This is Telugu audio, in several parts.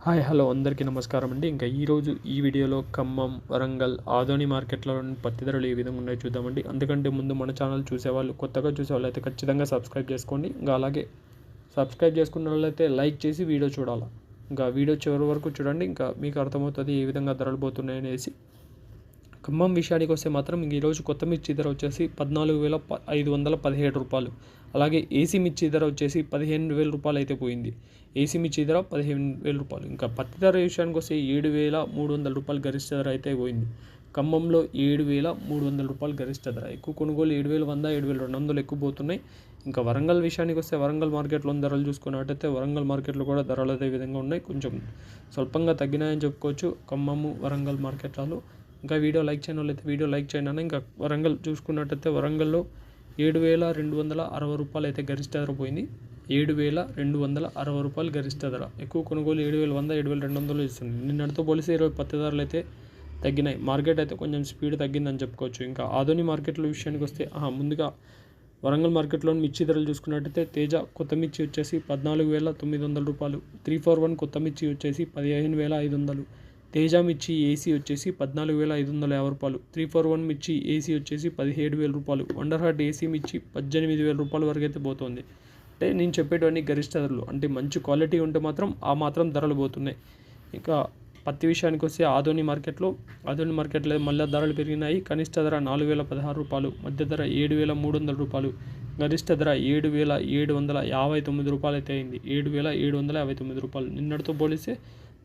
హాయ్ హలో అందరికీ నమస్కారం అండి. ఇంకా ఈరోజు ఈ వీడియోలో ఖమ్మం, వరంగల్, ఆదోని మార్కెట్లోని పత్తి ధరలు ఏ విధంగా ఉన్నాయో చూద్దామండి. అందుకంటే ముందు మన ఛానల్ చూసేవాళ్ళు, కొత్తగా చూసేవాళ్ళు అయితే ఖచ్చితంగా సబ్స్క్రైబ్ చేసుకోండి. ఇంకా అలాగే సబ్స్క్రైబ్ చేసుకున్న వాళ్ళైతే లైక్ చేసి వీడియో చూడాలి. ఇంకా వీడియో చివరి వరకు చూడండి. ఇంకా మీకు అర్థమవుతుంది ఏ విధంగా ధరలు పోతున్నాయి అనేసి. ఖమ్మం విషయానికి వస్తే మాత్రం ఈరోజు కొత్త మిర్చి ధర వచ్చేసి 14,517 రూపాయలు. అలాగే ఏసీ మిర్చి ధర వచ్చేసి 15,000 రూపాయలు అయితే పోయింది. ఏసీ మిర్చి ధర 15,000 రూపాయలు. ఇంకా పత్తి ధర విషయానికి వస్తే 7,300 రూపాయలు గరిష్ట ధర అయితే పోయింది. ఖమ్మంలో 7,300 రూపాయలు గరిష్ట ధర. ఎక్కువ కొనుగోలు 7,100, 7,200 ఎక్కువ పోతున్నాయి. ఇంకా వరంగల్ విషయానికి వస్తే వరంగల్ మార్కెట్లో ధరలు చూసుకున్నట్టయితే వరంగల్ మార్కెట్లో కూడా ధరలు అదే విధంగా ఉన్నాయి. కొంచెం స్వల్పంగా తగ్గినాయని చెప్పుకోవచ్చు ఖమ్మము, వరంగల్ మార్కెట్లలో. ఇంకా వీడియో లైక్ చేయని వాళ్ళైతే వీడియో లైక్ చేయండి అన్న. ఇంకా వరంగల్ చూసుకున్నట్టయితే వరంగల్లో 7,260 రూపాయలు అయితే గరిష్ట ధర పోయింది. 7,260 రూపాయలు గరిష్ట ధర. ఎక్కువ కొనుగోలు 7,100, 7,200 ఇస్తుంది. నిన్నటితో పోలిస్తే ఈరోజు పత్తి ధరలు అయితే తగ్గినాయి. మార్కెట్ అయితే కొంచెం స్పీడ్ తగ్గిందని చెప్పుకోవచ్చు. ఇంకా ఆదోని మార్కెట్లో విషయానికి వస్తే ముందుగా వరంగల్ మార్కెట్లో మిర్చి ధరలు చూసుకున్నట్టయితే తేజ కొత్త మిర్చి వచ్చేసి 14,900 రూపాయలు. 341 కొత్త మిర్చి వచ్చేసి 15,500. తేజ మిర్చి ఏసీ వచ్చేసి 14,550 రూపాయలు. 341 మిర్చి ఏసీ వచ్చేసి 17,000 రూపాయలు. వండర్ హార్ట్ ఏసీ మిర్చి 18,000 రూపాయల వరకు అయితే పోతుంది. అంటే నేను చెప్పేటివన్నీ గరిష్ట ధరలు. అంటే మంచి క్వాలిటీ ఉంటే మాత్రం ఆ మాత్రం ధరలు పోతున్నాయి. ఇంకా పత్తి విషయానికి వస్తే ఆదోని మార్కెట్లో మళ్ళీ ధరలు పెరిగినాయి. కనిష్ట ధర 4,016 రూపాయలు, మధ్య ధర 7,300 రూపాయలు, గరిష్ట ధర 7,759 రూపాయలు అయితే అయింది. 7,759 రూపాయలు. నిన్నటితో పోలిస్తే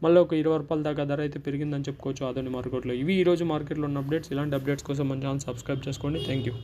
మళ్ళీ ఒక 20 రూపాయల దాకా ధర అయితే పెరిగిందని చెప్పుకోవచ్చు ఆదోని మార్కెట్లో. ఇవి ఈరోజు మార్కెట్లో ఉన్న అప్డేట్స్. ఇలాంటి అప్డేట్స్ కోసం మన ఛానల్ సబ్స్క్రైబ్ చేసుకోండి. Thank you.